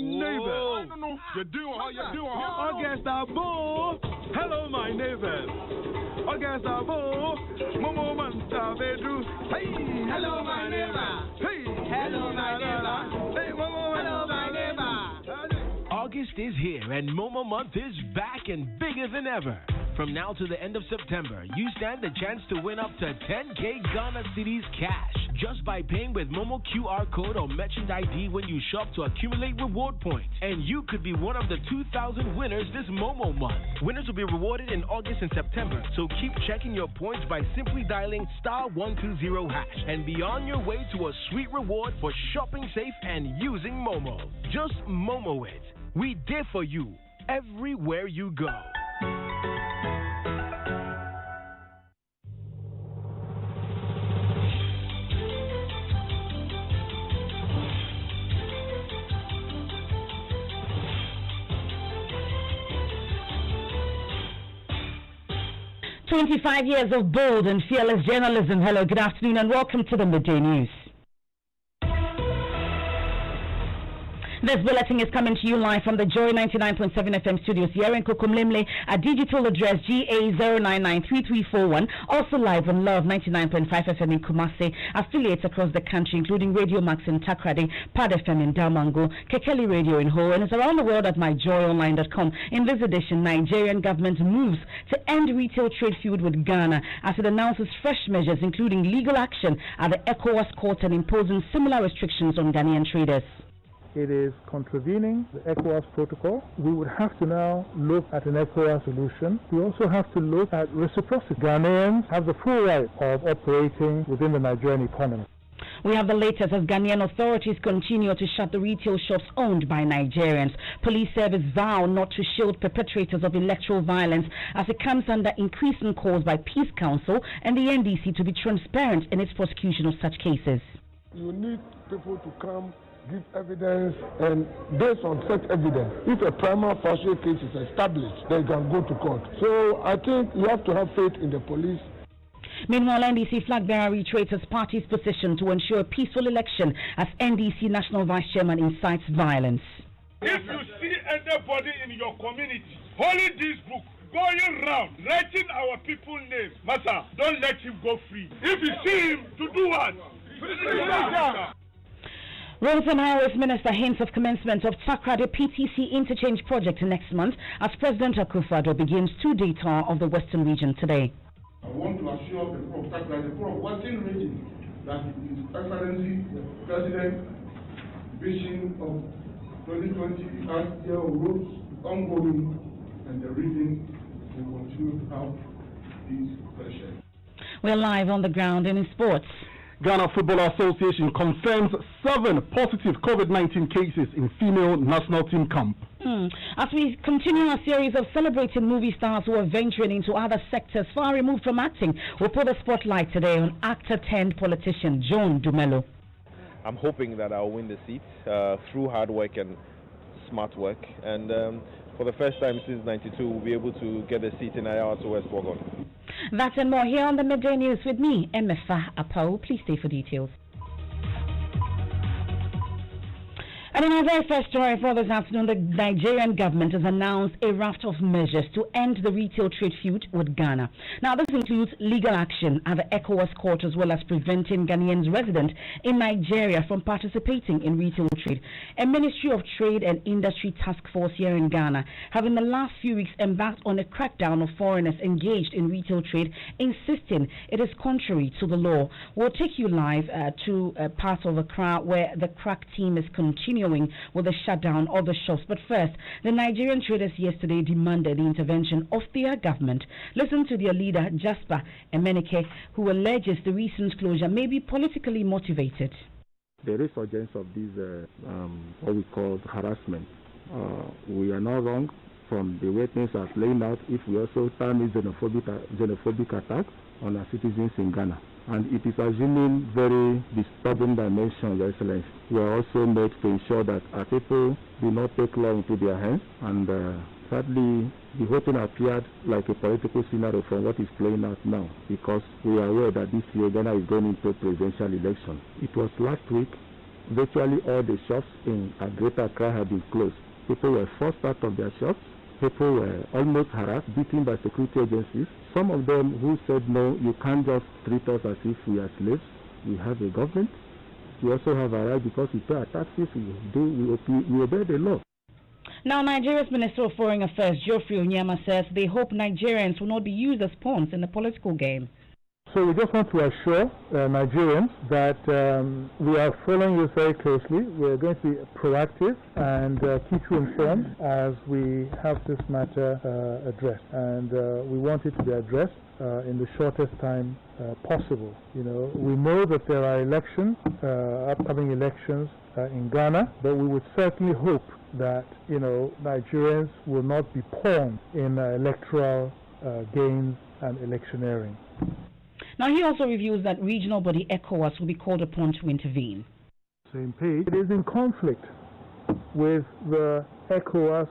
neighbors. I don't know. You're doing how you're doing. Augusta Bo. Hello, my neighbors. Augusta Bo. Momo Manta Vedru. Hey, hello, my neighbor. Hey, hello, my neighbor. Hey, Momo, hello, my neighbor. August is here and Momo Month is back and bigger than ever. From now to the end of September, you stand a chance to win up to 10K Ghana Cedis cash just by paying with Momo QR code or merchant ID when you shop to accumulate reward points. And you could be one of the 2,000 winners this Momo month. Winners will be rewarded in August and September, so keep checking your points by simply dialing *120# and be on your way to a sweet reward for shopping safe and using Momo. Just Momo it. We dare for you everywhere you go. "25 years of bold and fearless journalism." Hello, good afternoon, and welcome to the Midday News. This bulletin is coming to you live from the Joy 99.7 FM studios here in Kokomlemle at digital address GA0993341. Also live on Love 99.5 FM in Kumasi, affiliates across the country, including Radio Max in Takrady, Pad FM in Damango, Kekeli Radio in Ho, and it's around the world at myjoyonline.com. In this edition, Nigerian government moves to end retail trade feud with Ghana as it announces fresh measures, including legal action at the ECOWAS court and imposing similar restrictions on Ghanaian traders. It is contravening the ECOWAS protocol. We would have to now look at an ECOWAS solution. We also have to look at reciprocity. Ghanaians have the full right of operating within the Nigerian economy. We have the latest as Ghanaian authorities continue to shut the retail shops owned by Nigerians. Police service vow not to shield perpetrators of electoral violence as it comes under increasing calls by Peace Council and the NDC to be transparent in its prosecution of such cases. You need people to come, give evidence, and based on such evidence, if a prima facie case is established, they can go to court. So I think you have to have faith in the police. Meanwhile, NDC flag bearer reiterates his party's position to ensure a peaceful election as NDC National Vice Chairman incites violence. If you see anybody in your community holding this book, going round, writing our people's names, Master, don't let him go free. If you see him, to do what? Roads and Highways Minister hints of commencement of Takrady PTC interchange project next month as President Akufo-Addo begins 2-day tour of the Western region today. I want to assure the people of Takrady, the people of Western region, that His Excellency the President's vision of 2020 as year of roads is ongoing, and the region will continue to have these pressures. We're live on the ground and in sports. Ghana Football Association confirms 7 positive COVID-19 cases in female national team camp. As we continue our series of celebrating movie stars who are venturing into other sectors far removed from acting, we'll put a spotlight today on actor turned politician John Dumelo. I'm hoping that I'll win the seat through hard work and smart work, and for the first time since '92 we'll be able to get a seat in Ayawaso West Bogon. That and more here on the Midday News with me, Emefa Apawu. Please stay for details. And in our very first story for this afternoon, the Nigerian government has announced a raft of measures to end the retail trade feud with Ghana. Now, this includes legal action at the ECOWAS court as well as preventing Ghanaians resident in Nigeria from participating in retail trade. A Ministry of Trade and Industry task force here in Ghana have in the last few weeks embarked on a crackdown of foreigners engaged in retail trade, insisting it is contrary to the law. We'll take you live to part of Accra where the crack team is continuing with the shutdown of the shops. But first, the Nigerian traders yesterday demanded the intervention of their government. Listen to their leader, Jasper Emenike, who alleges the recent closure may be politically motivated. The resurgence of this, what we call harassment, we are not wrong from the way things are playing out if we also term it xenophobic attack on our citizens in Ghana. And it is assuming very disturbing dimension, Your Excellency. We are also made to ensure that our people do not take law into their hands. And sadly, the whole thing appeared like a political scenario from what is playing out now, because we are aware that this year Ghana is going into a presidential election. It was last week virtually all the shops in Greater Accra had been closed. People were forced out of their shops. People were almost harassed, beaten by security agencies. Some of them who said, no, you can't just treat us as if we are slaves. We have a government. We also have a right because we pay our taxes, we obey the law. Now, Nigeria's Minister of Foreign Affairs, Geoffrey Onyema, says they hope Nigerians will not be used as pawns in the political game. So we just want to assure Nigerians that we are following this very closely. We're going to be proactive and keep you informed as we have this matter addressed. And we want it to be addressed in the shortest time possible. You know, we know that there are elections, upcoming elections in Ghana, but we would certainly hope that, you know, Nigerians will not be pawns in electoral games and electioneering. Now, he also reveals that regional body ECOWAS will be called upon to intervene. Same page. It is in conflict with the ECOWAS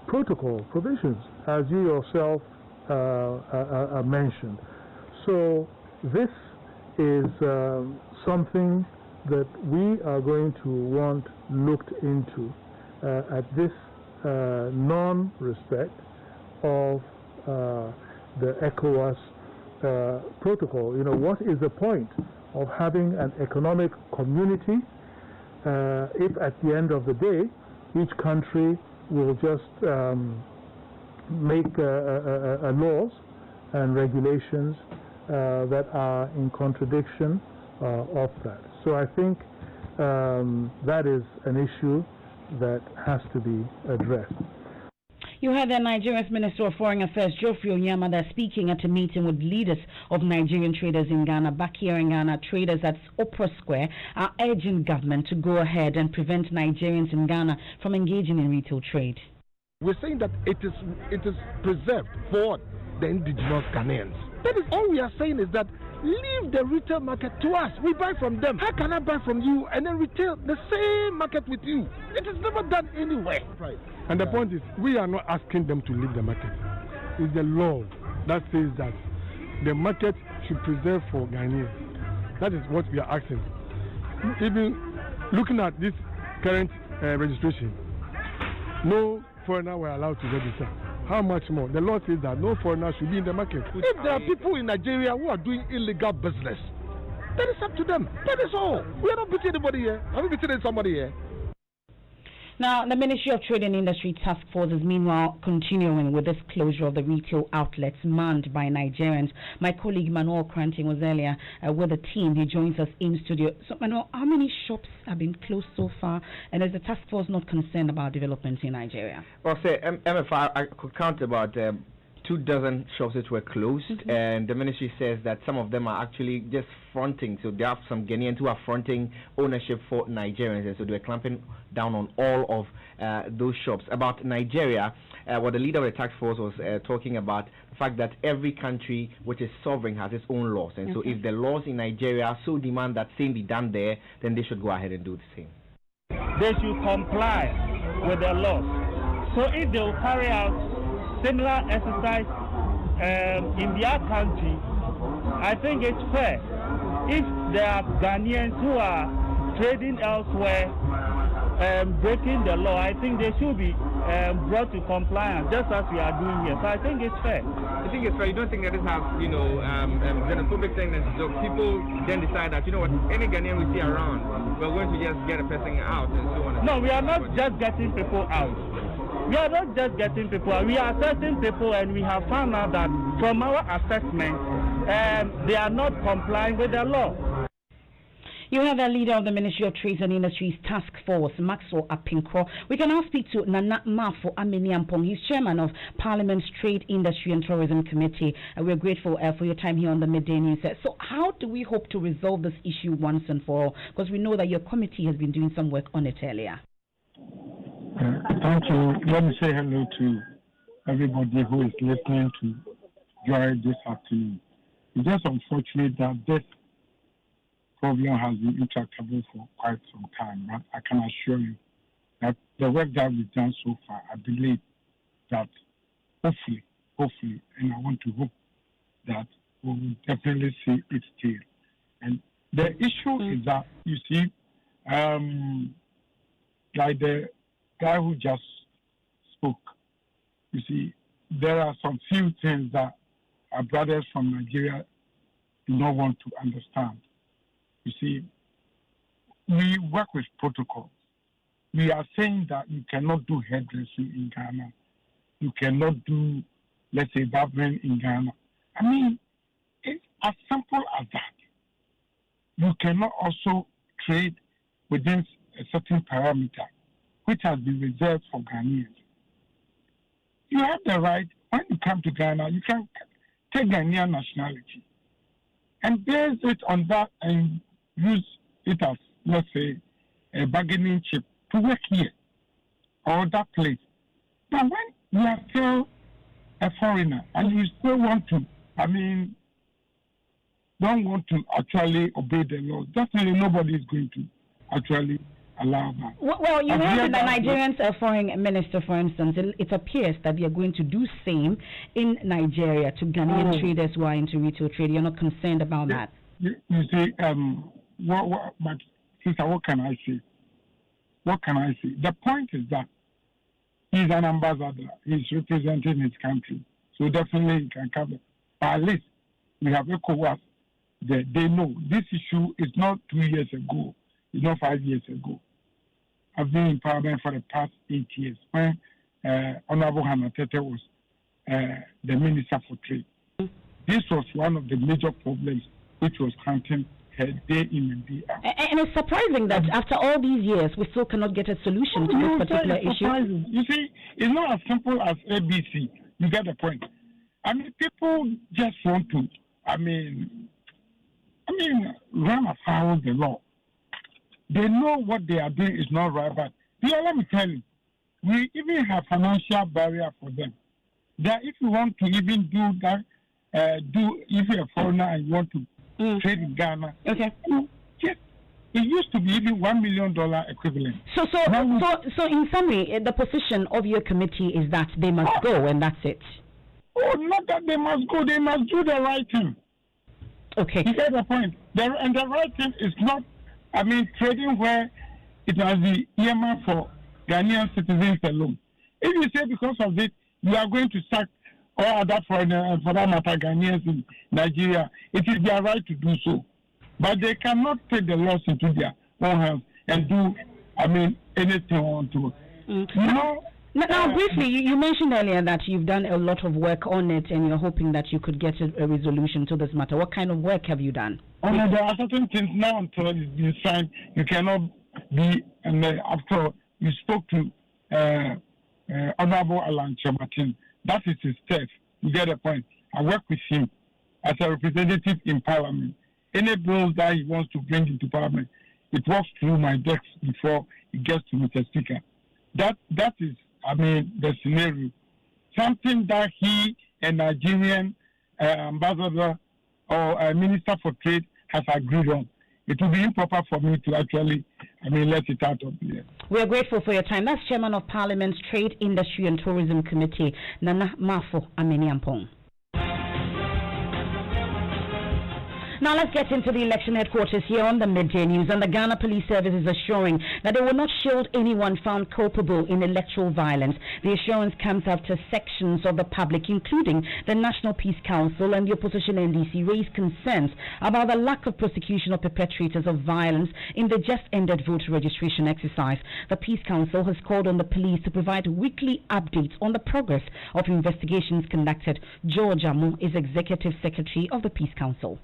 protocol provisions, as you yourself mentioned. So this is something that we are going to want looked into at this non-respect of the ECOWAS protocol. You know, what is the point of having an economic community if at the end of the day each country will just make laws and regulations that are in contradiction of that. So I think that is an issue that has to be addressed. You heard the Nigeria's Minister of Foreign Affairs, Geoffrey Onyema, that's speaking at a meeting with leaders of Nigerian traders in Ghana. Back here in Ghana, traders at Opera Square are urging government to go ahead and prevent Nigerians in Ghana from engaging in retail trade. We're saying that it is preserved for the indigenous Ghanaians. That is all we are saying, is that leave the retail market to us. We buy from them. How can I buy from you and then retail the same market with you? It is never done anywhere. Right. And the point is, we are not asking them to leave the market. It's the law that says that the market should preserve for Ghanaians. That is what we are asking. Even looking at this current registration, no foreigner were allowed to register. How much more? The law says that no foreigner should be in the market. If there are people in Nigeria who are doing illegal business, that is up to them. That is all. We are not beating anybody here. Are we beating somebody here? Now, the Ministry of Trade and Industry Task Force is meanwhile continuing with this closure of the retail outlets manned by Nigerians. My colleague Manuel Kranting was earlier with the team. He joins us in studio. So, Manuel, how many shops have been closed so far? And is the task force not concerned about developments in Nigeria? Well, say, Emefa, I could count about 24 shops that were closed, and the ministry says that some of them are actually just fronting. So there are some Ghanaians who are fronting ownership for Nigerians, and so they're clamping down on all of those shops. About Nigeria, what the leader of the task force was talking about, the fact that every country which is sovereign has its own laws, and so if the laws in Nigeria so demand that same be done there, then they should go ahead and do the same. They should comply with the laws. So if they will carry out similar exercise in their country, I think it's fair. If there are Ghanaians who are trading elsewhere, breaking the law, I think they should be brought to compliance, just as we are doing here. So I think it's fair. I think it's fair. You don't think that this has, xenophobic tendencies? So people then decide that, you know what, any Ghanaian we see around, we're going to just get a person out and so on. No, we are not just getting people out. We are not just getting people out. We are assessing people, and we have found out that from our assessment, they are not complying with the law. You have the leader of the Ministry of Trade and Industries Task Force, Maxwell Apinkro. We can now speak to Nana Mafo Ameniampong. He's chairman of Parliament's Trade, Industry and Tourism Committee. We're grateful for your time here on the Midday News. So how do we hope to resolve this issue once and for all? Because we know that your committee has been doing some work on it earlier. Thank you. Let me say hello to everybody who is listening to Joy this afternoon. It's just unfortunate that this problem has been intractable for quite some time, but I can assure you that the work that we've done so far, I believe that hopefully, and I want to hope that we will definitely see its tail. And the issue is that, you see, like the guy who just spoke, you see, there are some few things that our brothers from Nigeria do not want to understand. You see, we work with protocols. We are saying that you cannot do hairdressing in Ghana. You cannot do, let's say, barbering in Ghana. I mean, it's as simple as that. You cannot also trade within a certain parameter, which has been reserved for Ghanaians. You have the right, when you come to Ghana, you can take Ghanaian nationality and base it on that and use it as, let's say, a bargaining chip to work here or that place. But when you are still a foreigner and you still want to, don't want to actually obey the law, definitely nobody is going to actually allow that. Well, you heard the Nigerian foreign minister, for instance, it appears that they are going to do same in Nigeria to Ghanaian traders who are into retail trade. You're not concerned about that? You see, but sister, what can I say? What can I say? The point is that he's an ambassador. He's representing his country. So definitely he can cover. But at least we have ECOWAS. They know this issue is not 2 years ago. It's not 5 years ago. I've been in Parliament for the past 8 years when Honorable Hannah Tete was the Minister for Trade. This was one of the major problems which was haunting her day in and day out. And it's surprising that after all these years, we still cannot get a solution to this particular issue. You see, it's not as simple as ABC. You get the point. I mean, people just want to, run afoul of the law. They know what they are doing is not right, but let me tell you, we even have financial barrier for them. That if you want to even do that, if you're a foreigner and you want to trade in Ghana, okay. It used to be even $1 million equivalent. So in summary, the position of your committee is that they must go, and that's it. Oh, not that they must go; they must do the right thing. Okay. You get the point. And the right thing is not, trading where it must be earmarked for Ghanaian citizens alone. If you say because of it, you are going to sack all other foreigners, for that matter, Ghanaians in Nigeria, it is their right to do so. But they cannot take the laws into their own hands and do, anything onto it. Now, briefly, you mentioned earlier that you've done a lot of work on it and you're hoping that you could get a resolution to this matter. What kind of work have you done? There are certain things now until it's been signed, you cannot be, and after you spoke to Honorable Alan Chematin, that is his test. You get the point. I work with him as a representative in Parliament. Any bills that he wants to bring into Parliament, it walks through my desk before it gets to Mr. Speaker. That is, the scenario. Something that he, a Nigerian ambassador or Minister for Trade, has agreed on. It will be improper for me to actually, let it out of here. We are grateful for your time. That's Chairman of Parliament's Trade, Industry and Tourism Committee, Nana Mafo Ameniampong. Now let's get into the election headquarters here on the Midday News. And the Ghana Police Service is assuring that they will not shield anyone found culpable in electoral violence. The assurance comes after sections of the public, including the National Peace Council and the opposition NDC, raised concerns about the lack of prosecution of perpetrators of violence in the just-ended voter registration exercise. The Peace Council has called on the police to provide weekly updates on the progress of investigations conducted. George Amu is Executive Secretary of the Peace Council.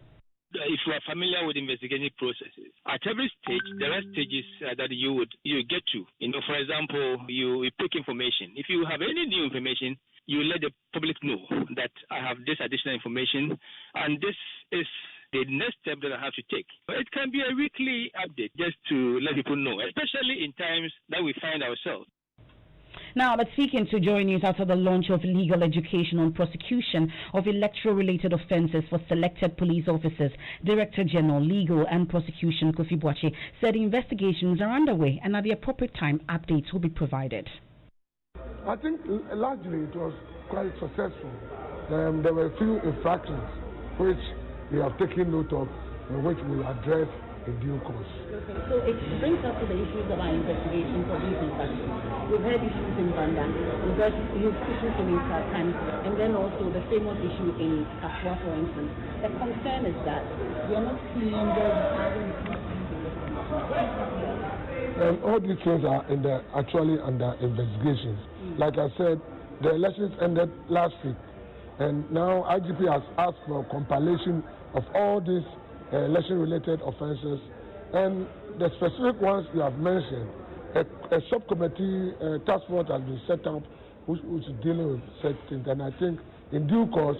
If you are familiar with investigative processes, at every stage there are stages that you get to. For example, you pick information. If you have any new information, you let the public know that I have this additional information, and this is the next step that I have to take. But it can be a weekly update just to let people know, especially in times that we find ourselves. Now, but speaking to Joy News after the launch of legal education on prosecution of electoral-related offences for selected police officers, Director General Legal and Prosecution Kofi Boakye said investigations are underway and at the appropriate time updates will be provided. I think largely it was quite successful. There were a few infractions which we have taken note of and which we will address in due course. Okay. So it brings us to the issues of our investigations of these infractions. We've had issues in Banda, we've had issues in Sarkan, and then also the famous issue in Kafua, for instance. The concern is that we are not seeing all these things are actually under investigations. Like I said, the elections ended last week, and now IGP has asked for a compilation of all these election-related offences, and the specific ones you have mentioned. A subcommittee task force has been set up which is dealing with such things, and I think in due course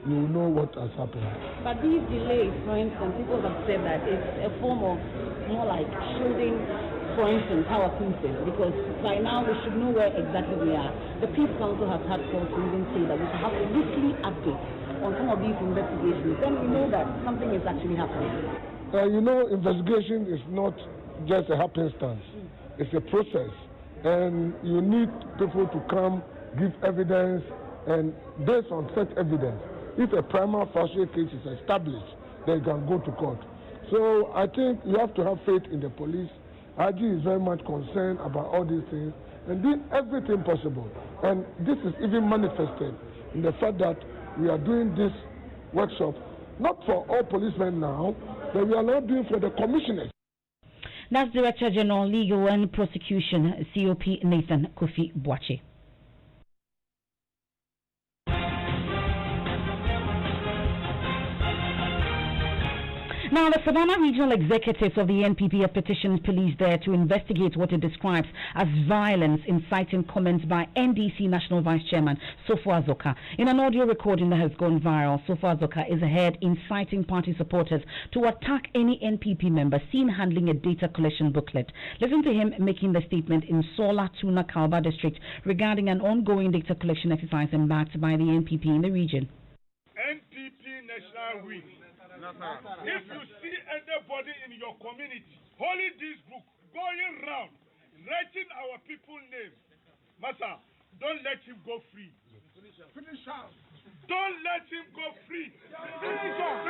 you will know what has happened. But these delays, for instance, people have said that it's a form of more like shielding, for instance, our pieces, because by now we should know where exactly we are. The Peace Council has had calls to even say that we should have a weekly update on some of these investigations. Then we know that something is actually happening. Investigation is not just a happenstance. It's a process, and you need people to come, give evidence, and based on such evidence, if a prima facie case is established, they can go to court. So I think you have to have faith in the police. IG is very much concerned about all these things and doing everything possible. And this is even manifested in the fact that we are doing this workshop not for all policemen now, but we are now doing for the commissioners. That's Director General Legal and Prosecution, COP Nathan Kofi Boache. Now, the Savannah Regional Executives of the NPP have petitioned police there to investigate what it describes as violence, inciting comments by NDC National Vice Chairman Sofo Azoka. In an audio recording that has gone viral, Sofo Azoka is ahead inciting party supporters to attack any NPP member seen handling a data collection booklet. Listen to him making the statement in Sola Tuna Kalba district regarding an ongoing data collection exercise embarked by the NPP in the region. NPP National Week. If you see anybody in your community holding this book, going round, writing our people's names, Master, don't let him go free. Finish up. Don't let him go free. Finish up.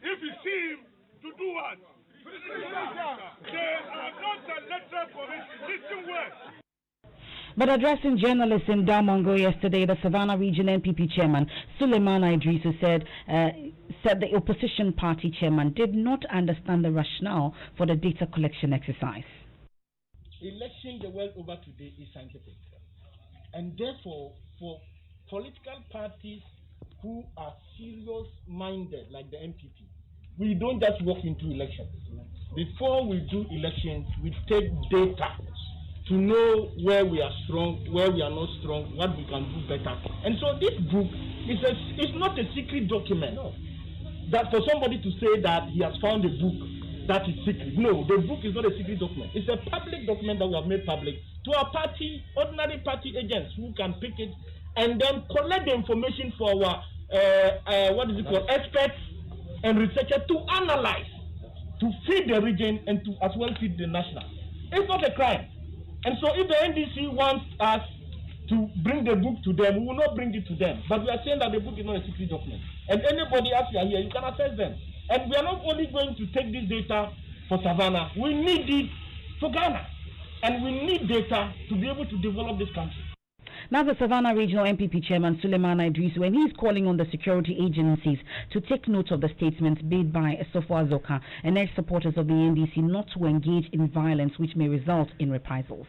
If you see him, to do what? They are not a electoral commission. Listen well. But addressing journalists in Damongo yesterday, the Savannah Region NPP chairman, Suleiman Idrisu, said the opposition party chairman did not understand the rationale for the data collection exercise. Election the world over today is scientific. And therefore, for political parties who are serious-minded, like the NPP, we don't just walk into elections. Before we do elections, we take data to know where we are strong, where we are not strong, what we can do better. And so this book is not a secret document. No. That for somebody to say that he has found a book that is secret. No, the book is not a secret document. It's a public document that we have made public to our party, ordinary party agents who can pick it and then collect the information for our experts and researchers to analyze, to feed the region and to as well feed the national. It's not a crime. And so if the NDC wants us to bring the book to them, we will not bring it to them. But we are saying that the book is not a secret document. And anybody else you are here, you can access them. And we are not only going to take this data for Savannah, we need it for Ghana. And we need data to be able to develop this country. Now, the Savannah Regional NPP Chairman Suleiman Idrisu, and he's calling on the security agencies to take note of the statements made by Sofo Azoka and ex-supporters of the NDC not to engage in violence which may result in reprisals.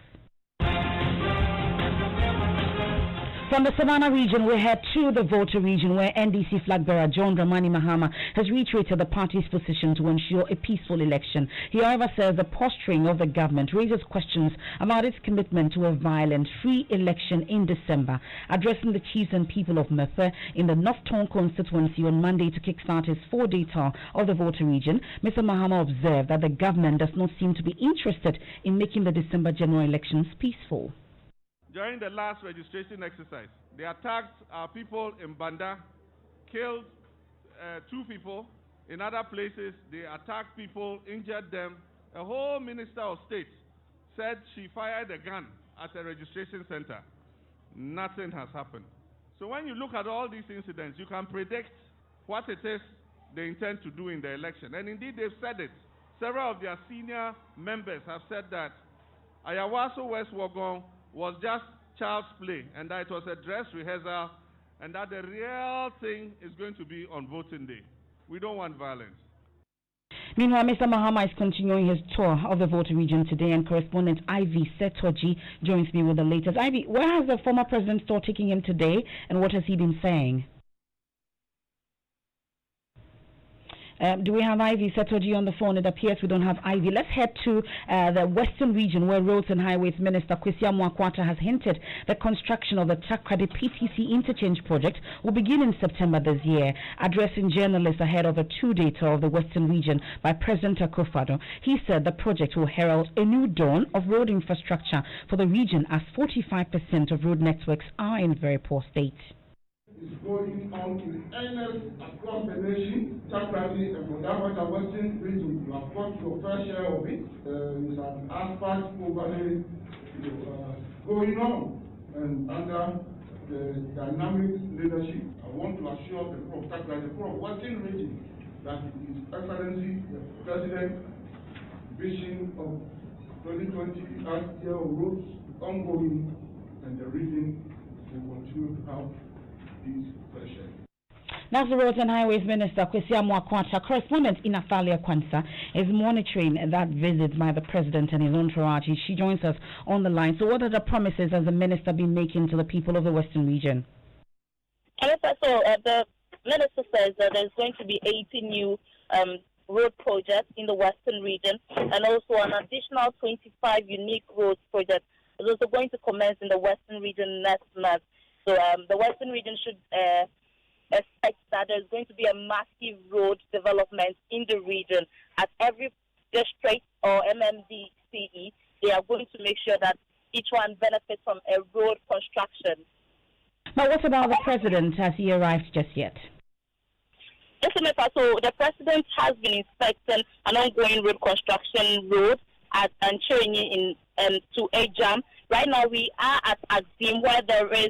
From the Savannah region, we head to the Volta region, where NDC flag bearer John Dramani Mahama has reiterated the party's position to ensure a peaceful election. He, however, says the posturing of the government raises questions about its commitment to a violent, free election in December. Addressing the chiefs and people of Emefa in the North Tone constituency on Monday to kickstart his 4-day tour of the Volta region, Mr. Mahama observed that the government does not seem to be interested in making the December general elections peaceful. During the last registration exercise, they attacked our people in Banda, killed 2 people. In other places, they attacked people, injured them. A whole minister of state said she fired a gun at a registration center. Nothing has happened. So when you look at all these incidents, you can predict what it is they intend to do in the election. And indeed, they've said it. several of their senior members have said that Ayawaso West Wagon was just child's play and that it was a dress rehearsal and that the real thing is going to be on voting day. We don't want violence. Meanwhile, Mr. Mahama is continuing his tour of the voting region today, and correspondent Ivy Setoji joins me with the latest. Ivy, where has the former president's tour taking him today, and what has he been saying? Do we have Ivy Setoji on the phone? It appears we don't have Ivy. Let's head to the Western region, where Roads and Highways Minister Kwesi Apawu has hinted the construction of the Takrady PTC interchange project will begin in September this year. Addressing journalists ahead of a two-day tour of the Western region by President Akufo-Addo, he said the project will herald a new dawn of road infrastructure for the region, as 45% of road networks are in very poor state. Is going on in earnest across the nation. Takrady and for that the Western region, you have got your fair share of it. It's an asphalt overlay going on, and under the dynamic leadership, I want to assure the people of Takrady, the people of Western region, that His Excellency the President vision of 2020 as year of roads ongoing, and the region will continue to have. That's the Roads and Highways Minister Kwesi Apawu. Correspondent Inathalia Kwansa is monitoring that visit by the President and his entourage. She joins us on the line. So what are the promises has the Minister been making to the people of the Western region? The Minister says that there's going to be 80 new road projects in the Western region, and also an additional 25 unique road projects is also going to commence in the Western region next month. So the Western region should expect that there's going to be a massive road development in the region. At every district or MMDCE, they are going to make sure that each one benefits from a road construction. But what about the President? Has he arrived just yet? Yes, Emefa. So the President has been inspecting an ongoing road construction road at Anchirini to Ejam. Right now we are at Azim, where there is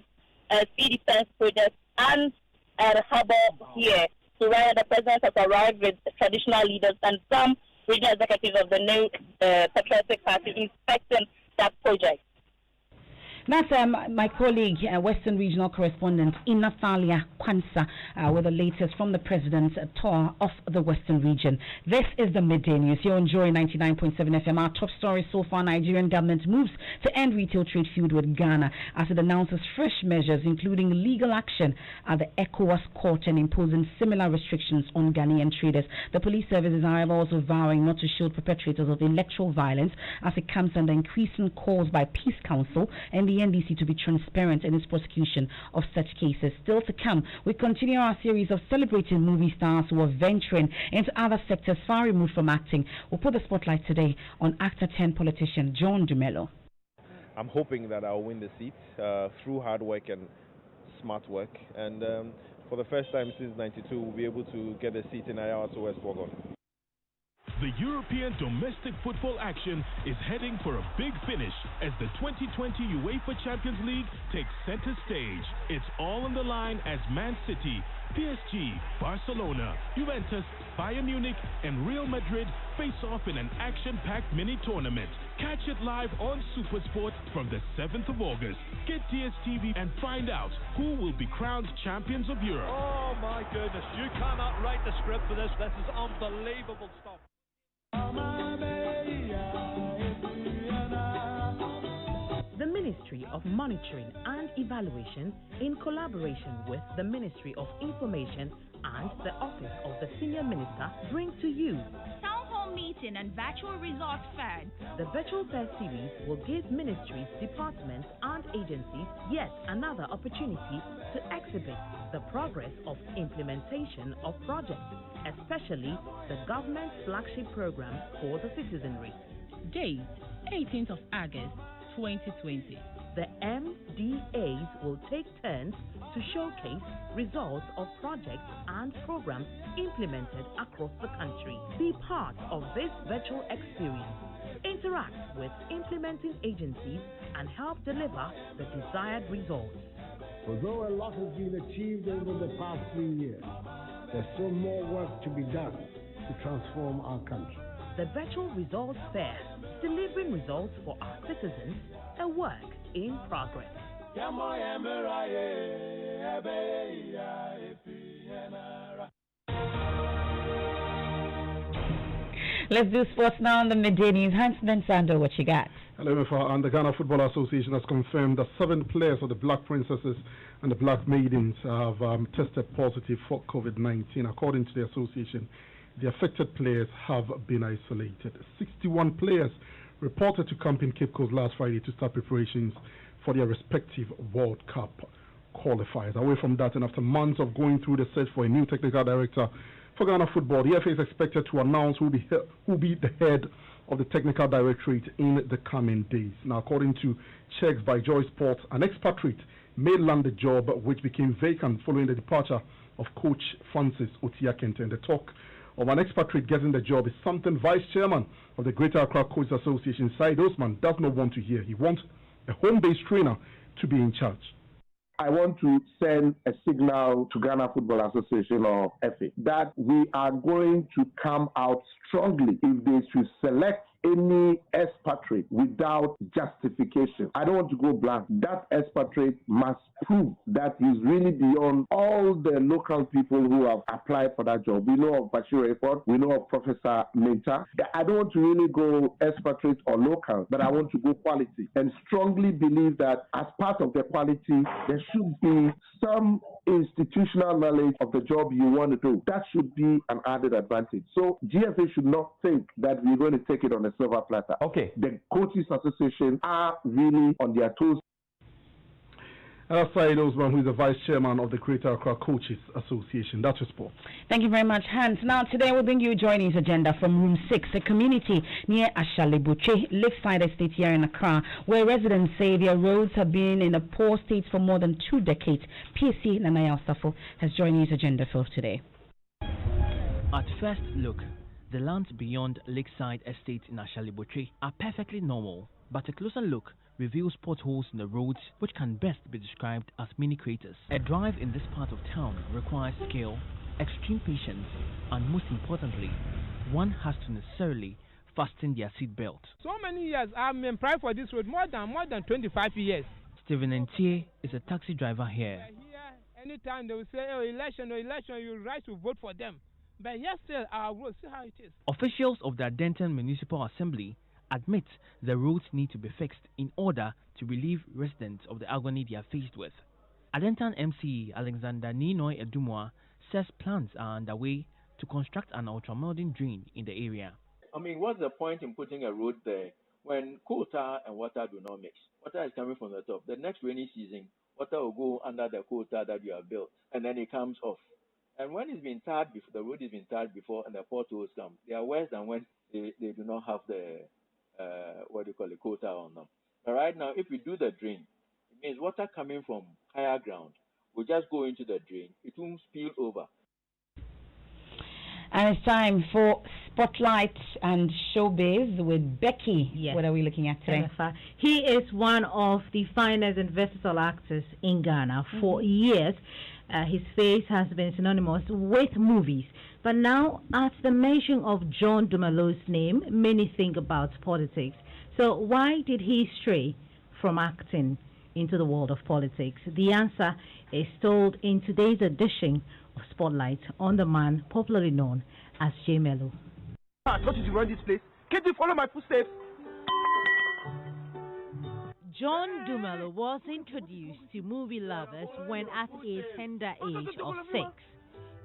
sea defense project and a harbour here. So where the President has arrived with traditional leaders and some regional executives of the new Patriotic Party inspecting that project. That's my colleague, Western Regional Correspondent Inathalia Kwansa, with the latest from the President's tour of the Western region. This is the Midday News. You're enjoying 99.7 FM. Our top story so far: Nigerian government moves to end retail trade feud with Ghana as it announces fresh measures, including legal action at the ECOWAS court and imposing similar restrictions on Ghanaian traders. The police service is, however, also vowing not to shield perpetrators of electoral violence as it comes under increasing calls by Peace Council and the NDC to be transparent in its prosecution of such cases. Still to come, we continue our series of celebrating movie stars who are venturing into other sectors far removed from acting. We'll put the spotlight today on actor turned politician John Dumelo. I'm hoping that I'll win the seat through hard work and smart work, and for the first time since '92 we'll be able to get a seat in Ayawaso West Wagon. The European domestic football action is heading for a big finish as the 2020 UEFA Champions League takes center stage. It's all on the line as Man City, PSG, Barcelona, Juventus, Bayern Munich, and Real Madrid face off in an action-packed mini-tournament. Catch it live on SuperSport from the 7th of August. Get DSTV and find out who will be crowned champions of Europe. Oh my goodness, you cannot write the script for this. This is unbelievable stuff. The Ministry of Monitoring and Evaluation, in collaboration with the Ministry of Information and the Office of the Senior Minister, bring to you Town Hall Meeting and Virtual Results Fair. The Virtual Fair series will give ministries, departments and agencies yet another opportunity to exhibit the progress of implementation of projects, especially the government's flagship program for the citizenry. Date 18th of August 2020. The MDAs will take turns to showcase results of projects and programs implemented across the country. Be part of this virtual experience. Interact with implementing agencies and help deliver the desired results. Although a lot has been achieved over the past 3 years, there's still more work to be done to transform our country. the virtual results fair, delivering results for our citizens, a work in progress. Let's do sports now on the midday news. Hans Bensando, what you got? Hello, Emefa. And the Ghana Football Association has confirmed that 7 players of the Black Princesses and the Black Maidens have tested positive for COVID-19. According to the association, the affected players have been isolated. 61 players reported to camp in Cape Coast last Friday to start preparations for their respective World Cup qualifiers. Away from that, and after months of going through the search for a new technical director for Ghana football, the FA is expected to announce who will be the head of the technical directorate in the coming days. Now, according to checks by Joy Sports, an expatriate may land the job which became vacant following the departure of coach Francis Otiakente. And the talk of an expatriate getting the job is something Vice Chairman of the Greater Accra Coaches Association, Said Osman, does not want to hear. He wants a home-based trainer to be in charge. I want to send a signal to Ghana Football Association or FA that we are going to come out strongly if they should select any expatriate without justification. I don't want to go blank. That expatriate must prove that he's really beyond all the local people who have applied for that job. We know of Bashir Report, we know of Professor Minta. I don't want to really go expatriate or local, but I want to go quality and strongly believe that as part of the quality, there should be some institutional knowledge of the job you want to do. That should be an added advantage. So GFA should not think that we're going to take it on a silver platter. Okay. The Coaches Association are really on their toes. Said Osman, who is the Vice Chairman of the Greater Accra Coaches Association. That's your sport. Thank you very much, Hans. Now, today we'll bring you a joint news agenda from Room 6, a community near Ashalibuche, Lakeside Estate here in Accra, where residents say their roads have been in a poor state for more than 2 decades. PSC Nanaya Ostafo has joined news agenda for today. At first look, the lands beyond Lakeside Estate in Ashalibuche are perfectly normal, but a closer look reveals potholes in the roads which can best be described as mini craters. A drive in this part of town requires skill, extreme patience, and most importantly, one has to necessarily fasten their seat belt. So many years I've been praying for this road, more than 25 years. Stephen Ntie is a taxi driver here. Anytime they will say, oh, election, you right to vote for them. But yes, still, our road, see how it is. Officials of the Denton Municipal Assembly admit the roads need to be fixed in order to relieve residents of the agony they are faced with. Adentan MCE Alexander Ninoy Edumwa says plans are underway to construct an ultramodern drain in the area. I mean, what's the point in putting a road there when coal tar and water do not mix? Water is coming from the top. The next rainy season, water will go under the coal tar that you have built, and then it comes off. And when it's been tarred before, the road is been tarred before, and the potholes come, they are worse than when they do not have the coal tar on them. But right now, if we do the drain, it means water coming from higher ground will just go into the drain. It won't spill over. And it's time for Spotlight and Showbiz with Becky. Yes. What are we looking at today? He is one of the finest and versatile actors in Ghana. For years, his face has been synonymous with movies. But now, at the mention of John Dumalo's name, many think about politics. So why did he stray from acting into the world of politics? The answer is told in today's edition of Spotlight on the man popularly known as J Melo. I told you to run this place. Can't you follow my footsteps? John Dumalo was introduced to movie lovers when at a tender age of 6.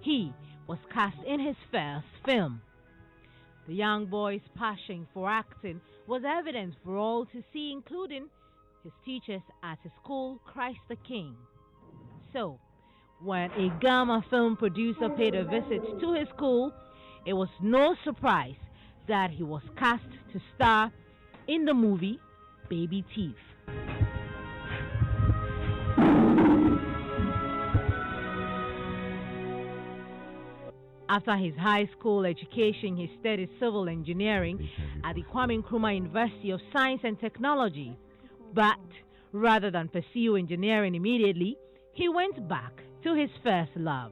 He was cast in his first film. The young boy's passion for acting was evident for all to see, including his teachers at his school, Christ the King. So, when a Ghana film producer paid a visit to his school, it was no surprise that he was cast to star in the movie Baby Thief. After his high school education, he studied civil engineering at the Kwame Nkrumah University of Science and Technology. But rather than pursue engineering immediately, he went back to his first love,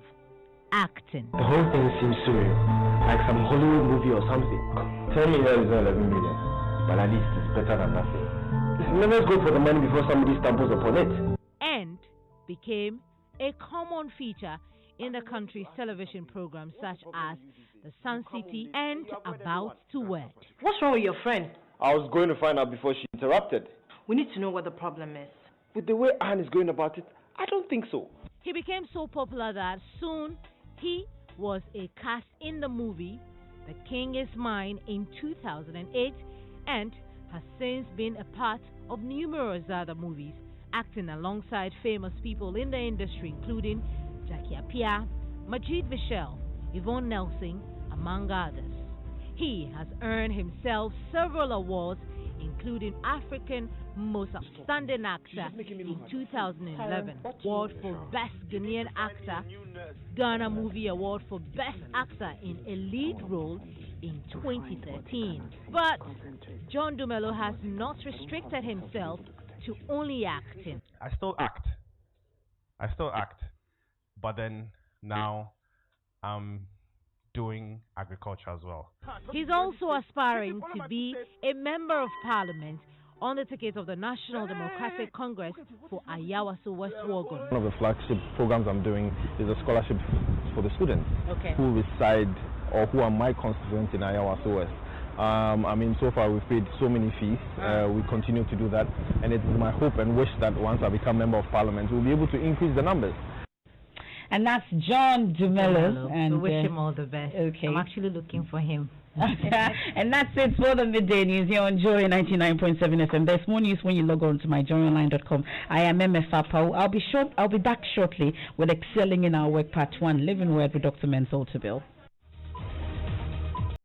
acting. The whole thing seems surreal, like some Hollywood movie or something. 10 million is not 11 million, but at least it's better than nothing. Let's go for the money before somebody stumbles upon it. And became a common feature in the country's television programs such as The Sun City and About to Wed. What's wrong with your friend? I was going to find out before she interrupted. We need to know what the problem is. With the way Anne is going about it, I don't think so. He became so popular that soon he was a cast in the movie The King Is Mine in 2008 and has since been a part of numerous other movies, acting alongside famous people in the industry including Jackie Appiah, Majid Michel, Yvonne Nelson, among others. He has earned himself several awards, including African Most Outstanding Actor in 2011, Award for Best Ghanaian Actor, Ghana Movie Award for Best Actor in a Lead Role in 2013. But John Dumelo has not restricted himself to only acting. I still act, but then now I'm doing agriculture as well. He's also aspiring to be a member of parliament on the ticket of the National Democratic Congress for Ayawaso West Wuogon. One of the flagship programs I'm doing is a scholarship for the students who reside or who are my constituents in Ayawaso West. I mean, so far we've paid so many fees. We continue to do that, and it's my hope and wish that once I become member of parliament, we'll be able to increase the numbers. And that's John Dumelo. And we wish him all the best. Okay. I'm actually looking for him. And that's it for the midday news here on Joy 99.7 FM. There's more news when you log on to myjoyonline.com. I am Emefa Apawu. I'll be back shortly with Excelling in Our Work Part 1, Living Word with Dr. Menzel Tabil.